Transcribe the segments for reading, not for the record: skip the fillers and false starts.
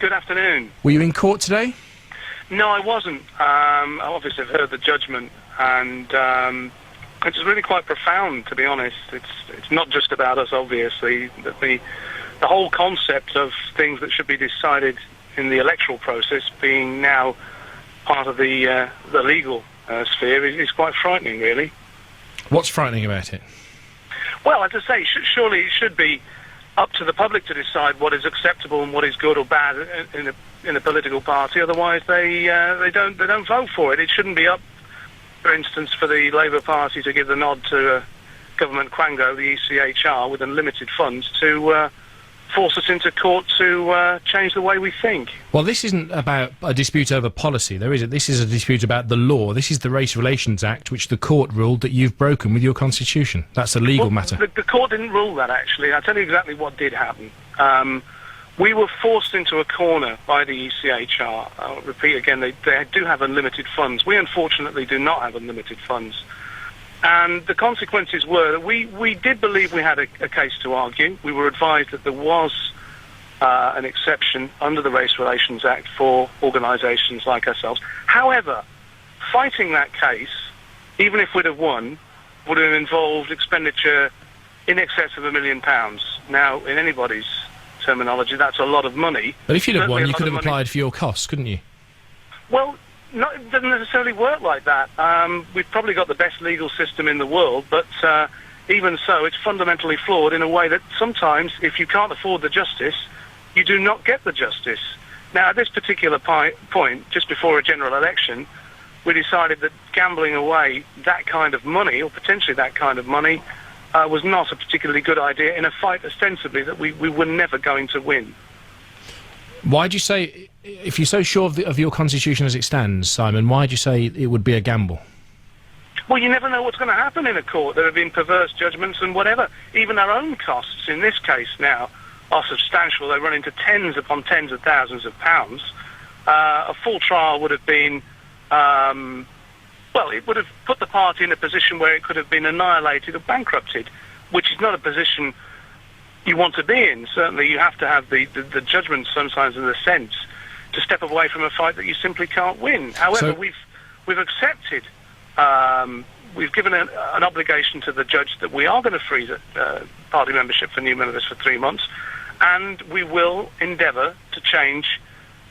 Good afternoon. Were you in court today? No, I wasn't. I obviously have heard the judgment, and it's really quite profound, to be honest. It's not just about us, obviously. The whole concept of things that should be decided in the electoral process being now part of the legal sphere is quite frightening, really. What's frightening about it? Well, as I say, surely it should be up to the public to decide what is acceptable and what is good or bad in a political party. Otherwise, they don't vote for it. It shouldn't be up, for instance, for the Labour Party to give the nod to government quango, the ECHR, with unlimited funds to force us into court to change the way we think. Well, this isn't about a dispute over policy, though, is it? This is a dispute about the law. This is the Race Relations Act, which the court ruled that you've broken with your constitution. That's a legal matter. The court didn't rule that, actually. I'll tell you exactly what did happen. We were forced into a corner by the ECHR. I'll repeat again, they do have unlimited funds. We, unfortunately, do not have unlimited funds. And the consequences were that we did believe we had a case to argue. We were advised that there was an exception under the Race Relations Act for organisations like ourselves. However, fighting that case, even if we'd have won, would have involved expenditure in excess of £1 million. Now, in anybody's terminology, that's a lot of money. But if you'd have won, you could have applied for your costs, couldn't you? Well, it doesn't necessarily work like that. We've probably got the best legal system in the world, but even so, it's fundamentally flawed in a way that sometimes, if you can't afford the justice, you do not get the justice. Now, at this particular point, just before a general election, we decided that gambling away that kind of money, or potentially that kind of money, was not a particularly good idea in a fight, ostensibly, that we were never going to win. Why do you say, if you're so sure of your constitution as it stands, Simon, why do you say it would be a gamble? Well, you never know what's going to happen in a court. There have been perverse judgments and whatever. Even our own costs, in this case now, are substantial. They run into tens upon tens of thousands of pounds. A full trial would have been, well, it would have put the party in a position where it could have been annihilated or bankrupted, which is not a position you want to be in. Certainly you have to have the judgment sometimes in the sense to step away from a fight that you simply can't win. However, we've accepted, we've given an obligation to the judge that we are going to freeze party membership for new members for 3 months, and we will endeavour to change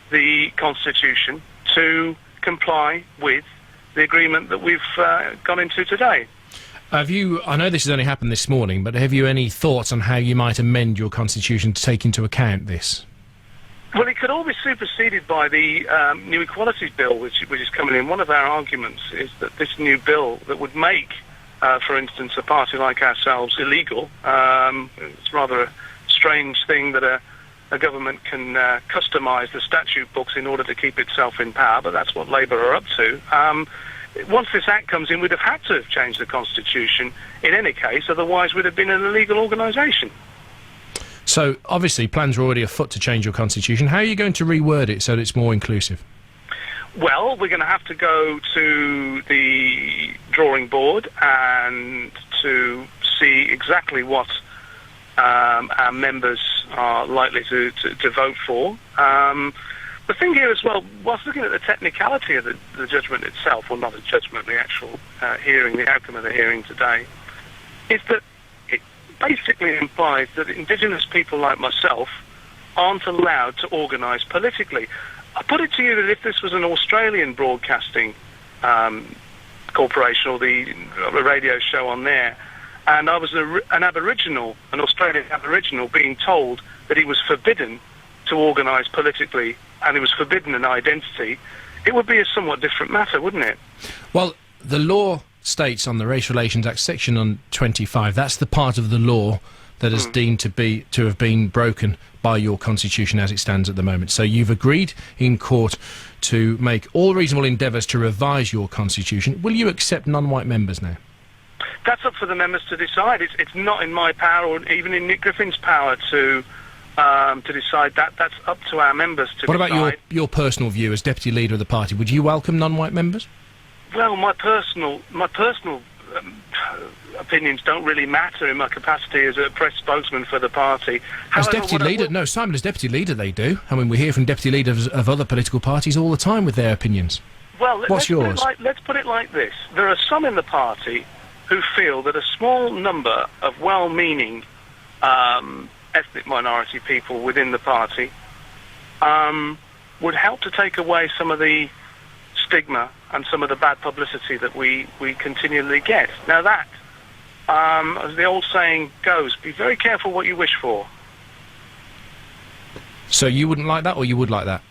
the constitution to comply with the agreement that we've gone into today. I know this has only happened this morning, but have you any thoughts on how you might amend your constitution to take into account this? Well, it could all be superseded by the new Equalities Bill, which is coming in. One of our arguments is that this new bill that would make, for instance, a party like ourselves illegal. It's rather a strange thing that a government can customise the statute books in order to keep itself in power, but that's what Labour are up to. Once this act comes in, we'd have had to have changed the constitution in any case, otherwise we'd have been an illegal organisation. So, obviously, plans are already afoot to change your constitution. How are you going to reword it so that it's more inclusive? Well, we're going to have to go to the drawing board and to see exactly what our members are likely to vote for. The thing here as well, whilst looking at the technicality of the judgment itself, well, not the judgment, the actual hearing, the outcome of the hearing today, is that it basically implies that Indigenous people like myself aren't allowed to organise politically. I put it to you that if this was an Australian broadcasting corporation or the radio show on there, and I was an Aboriginal, an Australian Aboriginal, being told that he was forbidden to organise politically and he was forbidden an identity, it would be a somewhat different matter, wouldn't it? Well, the law states on the Race Relations Act, section 25, that's the part of the law that is deemed to have been broken by your constitution as it stands at the moment. So you've agreed in court to make all reasonable endeavours to revise your constitution. Will you accept non-white members now? That's up for the members to decide. It's not in my power or even in Nick Griffin's power to decide that. That's up to our members to decide. What about your personal view as deputy leader of the party? Would you welcome non-white members? Well, my personal opinions don't really matter in my capacity as a press spokesman for the party. As However, deputy leader, no, Simon, as deputy leader they do. I mean, we hear from deputy leaders of other political parties all the time with their opinions. Well, what's yours? Let's put it like this. There are some in the party who feel that a small number of well-meaning ethnic minority people within the party would help to take away some of the stigma and some of the bad publicity that we continually get. Now that, as the old saying goes, be very careful what you wish for. So you wouldn't like that, or you would like that?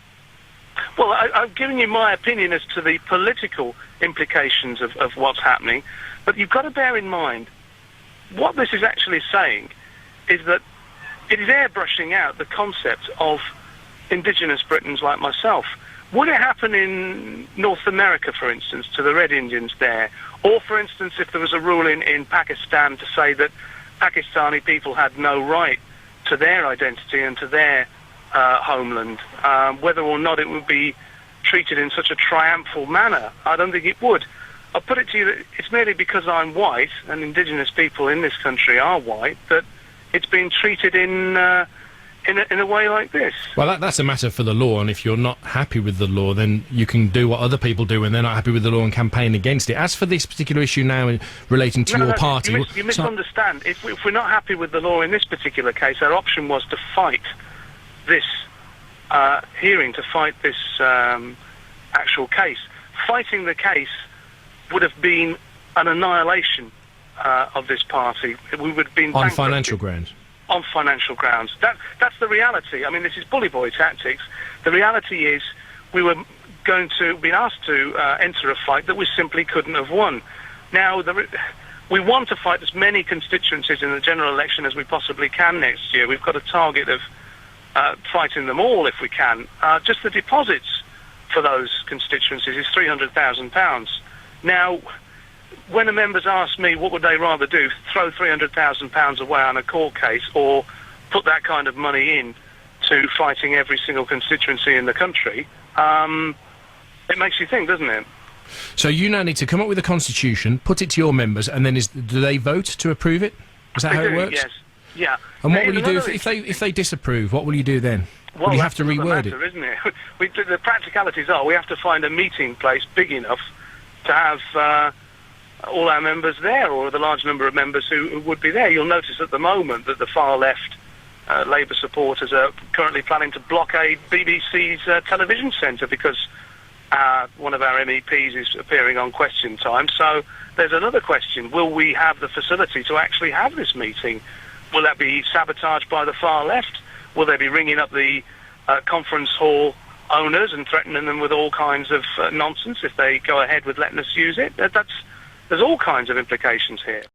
Well, I've given you my opinion as to the political implications of what's happening, but you've got to bear in mind, what this is actually saying is that it is airbrushing out the concept of indigenous Britons like myself. Would it happen in North America, for instance, to the Red Indians there? Or, for instance, if there was a rule in Pakistan to say that Pakistani people had no right to their identity and to their homeland, whether or not it would be treated in such a triumphal manner, I don't think it would. I'll put it to you that it's merely because I'm white, and indigenous people in this country are white, that it's been treated in a way like this. Well, that's a matter for the law, and if you're not happy with the law, then you can do what other people do when they're not happy with the law and campaign against it. As for this particular issue now relating to your party... You misunderstand. If we're not happy with the law in this particular case, our option was to fight this hearing, to fight this actual case. Fighting the case would have been an annihilation of this party. We would have been on financial grounds. On financial grounds. That's the reality. I mean, this is bully boy tactics. The reality is we were being asked to enter a fight that we simply couldn't have won. Now, we want to fight as many constituencies in the general election as we possibly can next year. We've got a target of fighting them all if we can. Just the deposits for those constituencies is £300,000. Now, when the members ask me what would they rather do, throw £300,000 away on a court case or put that kind of money in to fighting every single constituency in the country, it makes you think, doesn't it? So you now need to come up with a constitution, put it to your members, and then do they vote to approve it? Is that how it works? Yes. Yeah. And what will you do if they disapprove? What will you do then? Well, will you have to reword it? Isn't it? The practicalities are we have to find a meeting place big enough to have all our members there, or the large number of members who would be there. You'll notice at the moment that the far left Labour supporters are currently planning to blockade BBC's television centre because one of our MEPs is appearing on Question Time. So there's another question. Will we have the facility to actually have this meeting? Will that be sabotaged by the far left? Will they be ringing up the conference hall owners and threatening them with all kinds of nonsense if they go ahead with letting us use it? There's all kinds of implications here.